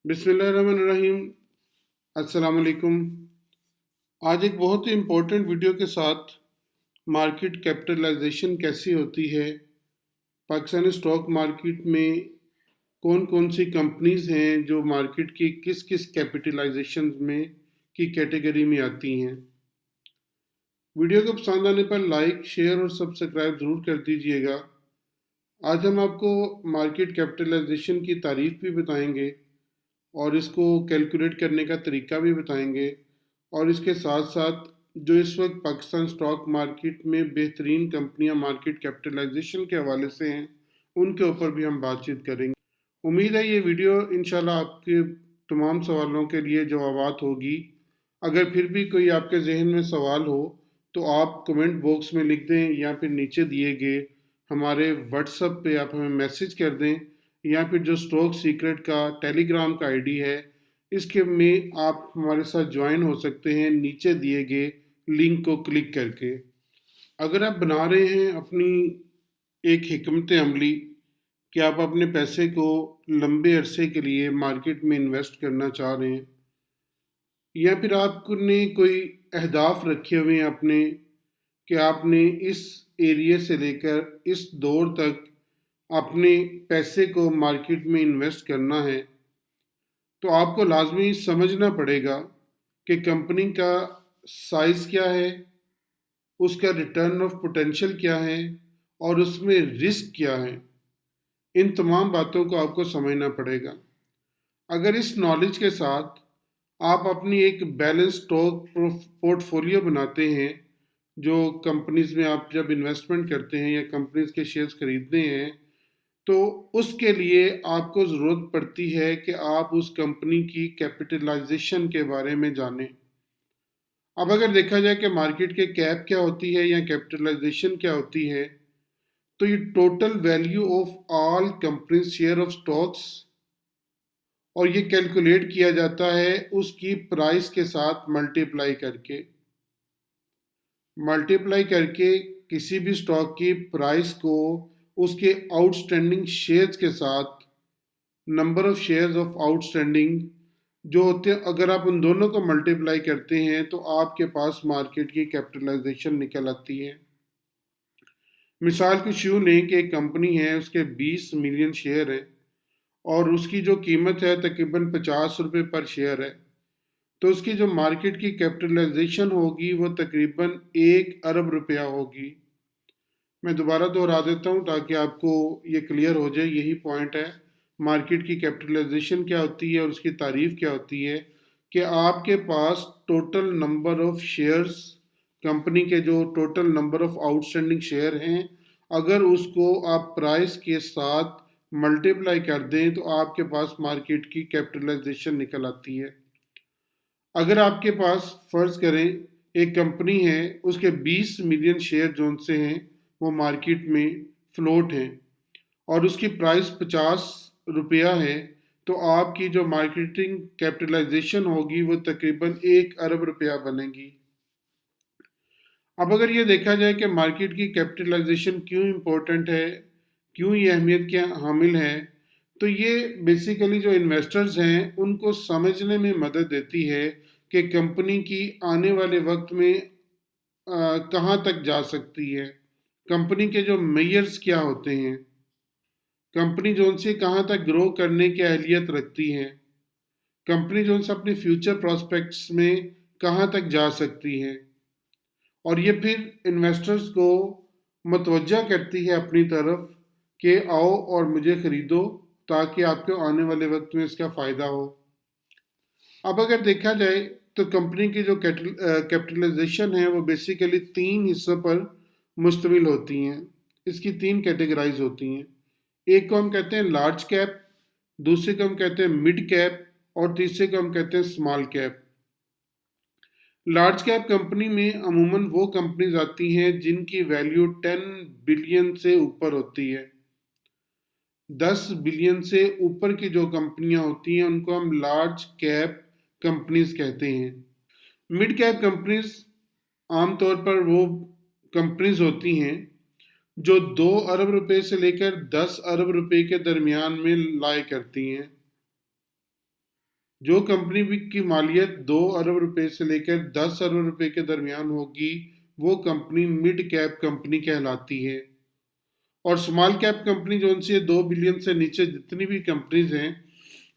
बिस्मिल्लाहिर्रहमानिर्रहीम। अस्सलाम वालेकुम। आज एक बहुत ही इम्पोर्टेंट वीडियो के साथ मार्केट कैपिटलाइजेशन कैसी होती है, पाकिस्तानी स्टॉक मार्केट में कौन कौन सी कंपनीज हैं जो मार्केट की किस किस कैपिटलाइजेशन में की कैटेगरी में आती हैं। वीडियो को पसंद आने पर लाइक, शेयर और सब्सक्राइब ज़रूर कर दीजिएगा। आज हम आपको मार्केट कैपिटलाइजेशन की तारीफ भी बताएंगे और इसको कैलकुलेट करने का तरीका भी बताएंगे, और इसके साथ साथ जो इस वक्त पाकिस्तान स्टॉक मार्केट में बेहतरीन कंपनियां मार्केट कैपिटलाइजेशन के हवाले से हैं उनके ऊपर भी हम बातचीत करेंगे। उम्मीद है ये वीडियो इंशाल्लाह आपके तमाम सवालों के लिए जवाबात होगी। अगर फिर भी कोई आपके जहन में सवाल हो तो आप कमेंट बॉक्स में लिख दें या फिर नीचे दिए गए हमारे व्हाट्सएप पे आप हमें मैसेज कर दें, या फिर जो स्टॉक सीक्रेट का टेलीग्राम का आईडी है इसके में आप हमारे साथ ज्वाइन हो सकते हैं नीचे दिए गए लिंक को क्लिक करके। अगर आप बना रहे हैं अपनी एक हिकमत अमली कि आप अपने पैसे को लंबे अरसे के लिए मार्केट में इन्वेस्ट करना चाह रहे हैं, या फिर आपने कोई अहदाफ रखे हुए हैं अपने कि आपने इस एरिया से लेकर इस दौर तक अपने पैसे को मार्केट में इन्वेस्ट करना है, तो आपको लाजमी समझना पड़ेगा कि कंपनी का साइज़ क्या है, उसका रिटर्न ऑफ पोटेंशियल क्या है और उसमें रिस्क क्या है। इन तमाम बातों को आपको समझना पड़ेगा। अगर इस नॉलेज के साथ आप अपनी एक बैलेंस स्टॉक पोर्टफोलियो बनाते हैं, जो कंपनीज में आप जब इन्वेस्टमेंट करते हैं या कंपनीज के शेयर्स खरीदते हैं, तो उसके लिए आपको ज़रूरत पड़ती है कि आप उस कंपनी की कैपिटलाइजेशन के बारे में जानें। अब अगर देखा जाए कि मार्केट के कैप क्या होती है या कैपिटलाइजेशन क्या होती है, तो ये total value of all companies share of stocks, और ये कैलकुलेट किया जाता है उसकी प्राइस के साथ मल्टीप्लाई करके किसी भी स्टॉक की प्राइस को उसके आउटस्टैंडिंग शेयर्स के साथ, number of shares of outstanding जो होते हैं, अगर आप उन दोनों को मल्टीप्लाई करते हैं तो आपके पास मार्केट की कैपिटलाइजेशन निकल आती है। मिसाल कुछ यूँ लें कि एक कंपनी है, उसके 20 मिलियन शेयर है और उसकी जो कीमत है तकरीबन 50 रुपये पर शेयर है, तो उसकी जो मार्केट की कैपिटलाइजेशन होगी वो तकरीबन 1 अरब रुपया होगी। मैं दोबारा दोहरा देता हूँ ताकि आपको ये क्लियर हो जाए, यही पॉइंट है। मार्केट की कैपिटलाइजेशन क्या होती है और उसकी तारीफ क्या होती है कि आपके पास total number of shares, company के जो total number of outstanding share हैं, अगर उसको आप प्राइस के साथ मल्टीप्लाई कर दें तो आपके पास मार्केट की कैपिटलाइजेशन निकल आती है। अगर आपके पास फ़र्ज़ करें एक कंपनी है, उसके 20 मिलियन शेयर जोन से हैं, वो मार्केट में फ्लोट हैं और उसकी प्राइस 50 रुपया है, तो आपकी जो मार्केटिंग कैपिटलाइजेशन होगी वो तकरीबन 1 अरब रुपया बनेगी। अब अगर ये देखा जाए कि मार्केट की कैपिटलाइजेशन क्यों इम्पोर्टेंट है, क्यों ये अहमियत के हामिल है, तो ये बेसिकली जो इन्वेस्टर्स हैं उनको समझने में मदद देती है कि कंपनी की आने वाले वक्त में कहाँ तक जा सकती है, कंपनी के जो मेयर्स क्या होते हैं, कंपनी जो उनसे कहाँ तक ग्रो करने की अहलियत रखती है, कंपनी जो उनसे अपने फ्यूचर प्रॉस्पेक्ट्स में कहाँ तक जा सकती है, और ये फिर इन्वेस्टर्स को मतवज्जा करती है अपनी तरफ कि आओ और मुझे ख़रीदो ताकि आपको आने वाले वक्त में इसका फ़ायदा हो। अब अगर देखा जाए तो कंपनी की जो कैपिटलाइजेशन है वो बेसिकली 3 हिस्सों पर मुश्तमिल होती हैं। इसकी 3 कैटेगराइज होती हैं। एक को हम कहते हैं लार्ज कैप, दूसरे को हम कहते हैं मिड कैप और तीसरे को हम कहते हैं small cap. Large cap company में अमूमन वो कंपनीज आती हैं जिनकी वैल्यू 10 बिलियन से ऊपर होती है। 10 बिलियन से ऊपर की जो कंपनियां होती हैं उनको हम लार्ज कैप कंपनीज कहते हैं। मिड कैप कंपनीज आमतौर पर वो कंपनीज होती हैं जो 2 अरब रुपए से लेकर 10 अरब रुपए के दरमियान में लाए करती हैं। जो कंपनी की मालियत 2 अरब रुपए से लेकर 10 अरब रुपए के दरमियान होगी वो कंपनी मिड कैप कंपनी कहलाती है। और स्मॉल कैप कंपनी जो उनसे 2 बिलियन से नीचे जितनी भी कंपनीज हैं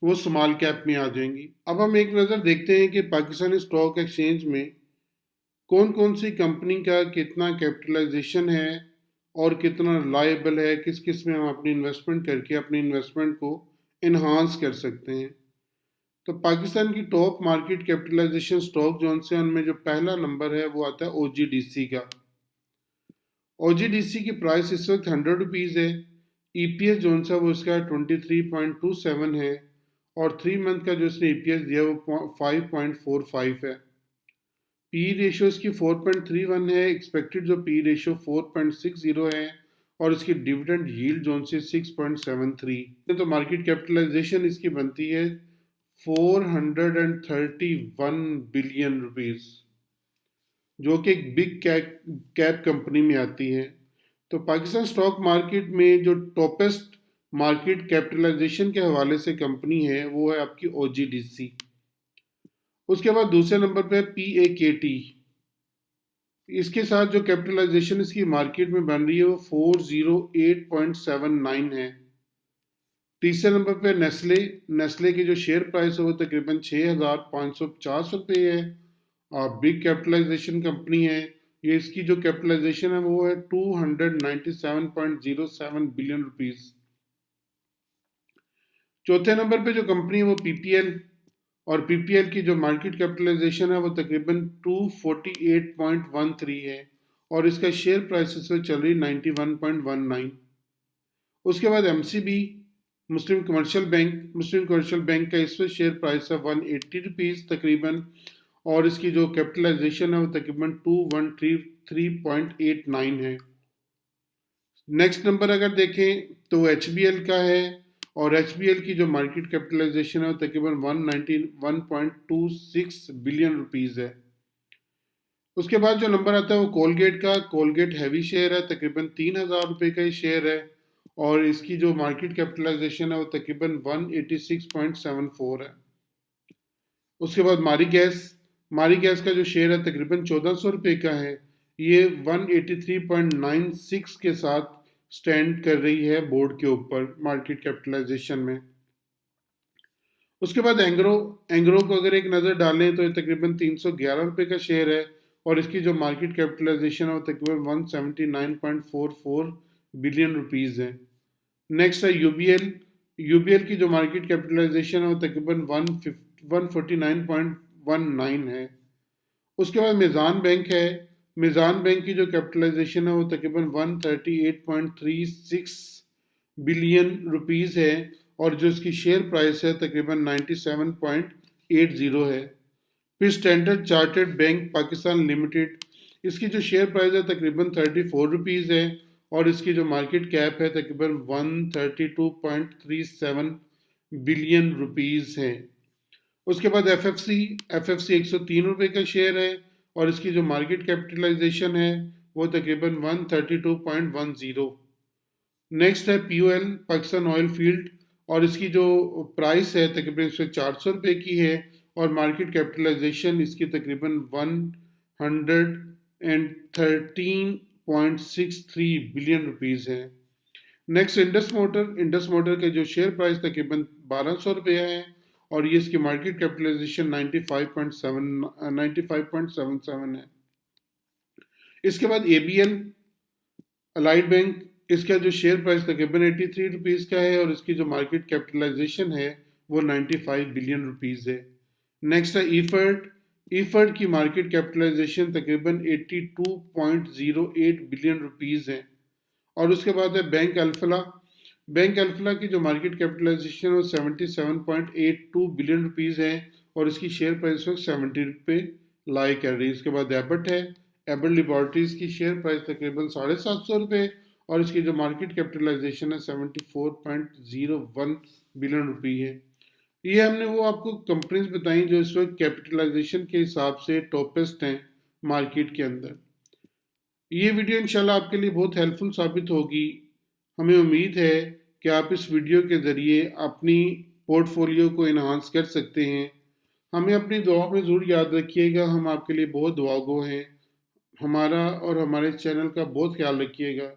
वो स्मॉल कैप में आ जाएंगी। अब हम एक नज़र देखते हैं कि पाकिस्तानी स्टॉक एक्सचेंज में कौन कौन सी कंपनी का कितना कैपिटलाइजेशन है और कितना रिलायबल है, किस किस में हम अपनी इन्वेस्टमेंट करके अपनी इन्वेस्टमेंट को इन्हांस कर सकते हैं। तो पाकिस्तान की टॉप मार्केट कैपिटलाइजेशन स्टॉक जो से उनमें जो पहला नंबर है वो आता है ओजीडीसी का। ओजीडीसी की प्राइस इस वक्त 100 रुपीज़ है। ईपीएस जो सा वो इसका 23.27 है और 3 मंथ का जो इसने ईपीएस दिया वो 5.45 है। पी रेशियो इसकी 4.31 है। एक्सपेक्टेड जो पी रेशियो 4.60 है और इसकी डिविडेंड यील्ड जो से 6.73। तो मार्केट कैपिटलाइजेशन इसकी बनती है 431 बिलियन रुपीज़, जो कि एक बिग कैप कंपनी में आती है। तो पाकिस्तान स्टॉक मार्केट में जो टॉपेस्ट मार्केट कैपिटलाइजेशन के हवाले से कंपनी है वो है आपकी ओजीडीसी। उसके बाद दूसरे नंबर पे पीएकेटी। इसके साथ जो कैपिटलाइजेशन इसकी मार्केट में बन रही है वो 408.79 है। तीसरे नंबर पे नेस्ले। नेस्ले की जो शेयर प्राइस है वो तकरीबन 6,550 रुपये है और बिग कैपिटलाइजेशन कंपनी है। ये इसकी जो कैपिटलाइजेशन है वो है 297.07 बिलियन रुपीस। चौथे नंबर पे जो कंपनी है वो पीपीएल और पीपीएल की जो मार्केट कैपिटलाइजेशन है वो तकरीबन 248.13 है और इसका शेयर प्राइस इस वक्त चल रही 91.19। उसके बाद एमसीबी मुस्लिम कमर्शियल बैंक का इस वक्त शेयर प्राइस है 180 रुपीज़ तकरीबन और इसकी जो कैपिटलाइजेशन है वो तकरीबन 2133.89 है। नेक्स्ट नंबर अगर देखें तो एच का है और एच की जो मार्केट कैपिटलाइजेशन है वो तकरीबन 191.26 बिलियन रुपीज़ है। उसके बाद जो नंबर आता है वो कोलगेट का। कोलगेट हैवी शेयर है, तकरीबन 3,000 रुपये का ही शेयर है और इसकी जो मार्केट कैपिटलाइजेशन है वो तकरीबन 186.74 है। उसके बाद मारी गैस का जो शेयर है तकरीबन 1,400 रुपये का है। ये 183.96 के साथ स्टैंड कर रही है बोर्ड के ऊपर मार्केट कैपिटलाइजेशन में। उसके बाद एंग्रो को अगर एक नज़र डालें तो ये तकरीबन 311 रुपये का शेयर है और इसकी जो मार्केट कैपिटलाइजेशन है वो तकरीबन 179.44 बिलियन रुपीज़ है। नेक्स्ट है यूबीएल की जो मार्केट कैपिटलाइजेशन है वो तकरीबन 149.19 है। उसके बाद मिज़ान बैंक की जो कैपिटलाइजेशन है वो तकरीबन 138.36 बिलियन रुपीज़ है और जो इसकी शेयर प्राइस है तकरीबन 97.80 है। फिर standard chartered bank Pakistan limited, इसकी जो शेयर प्राइस है तकरीबन 34 रुपीज़ है और इसकी जो मार्केट कैप है तकरीबन 132.37 बिलियन रुपीज़ है। उसके बाद एफएफसी 103 रुपये का शेयर है और इसकी जो मार्केट कैपिटलाइजेशन है वो तकरीबन 132.10। नेक्स्ट है पीओएल पाकिस्तान ऑयल फील्ड और इसकी जो प्राइस है तकरीबन इसमें 400 रुपये की है और मार्केट कैपिटलाइजेशन इसकी तकरीबन 113.63 बिलियन रुपीज़ है। नेक्स्ट इंडस मोटर का जो शेयर प्राइस तकरीबन 1,200 रुपये है और ये इसकी मार्केट कैपिटलाइजेशन 95.77 है। इसके बाद एबीएल अलाइड बैंक, इसका जो शेयर प्राइस तकरीबन 83 रुपीज़ का है और इसकी जो मार्केट कैपिटलाइजेशन है वो 95 बिलियन रुपीज़ है। नेक्स्ट है ईफर्ड की मार्केट कैपिटलाइजेशन तकरीबन 82.08 बिलियन रुपीज़ है। और उसके बाद है बैंक अल्फला की जो मार्केट कैपिटलाइजेशन है वो 77.82 बिलियन रुपीज़ है और इसकी शेयर प्राइस वक्त 70 रुपये लाई कर रही है। उसके बाद एबट लिबॉर्टीज़ की शेयर प्राइस तकरीबन 750 रुपये और इसकी जो मार्केट कैपिटलाइजेशन है 74.01 बिलियन रुपये है। ये हमने वो आपको कंपनीज बताई जो इस वक्त कैपिटलाइजेशन के हिसाब से टॉपेस्ट हैं मार्केट के अंदर। ये वीडियो इंशाल्लाह आपके लिए बहुत हेल्पफुल साबित होगी। हमें उम्मीद है कि आप इस वीडियो के ज़रिए अपनी पोर्टफोलियो को इन्हांस कर सकते हैं। हमें अपनी दुआओं में ज़रूर याद रखिएगा, हम आपके लिए बहुत दुआगो हैं। हमारा और हमारे चैनल का बहुत ख्याल रखिएगा।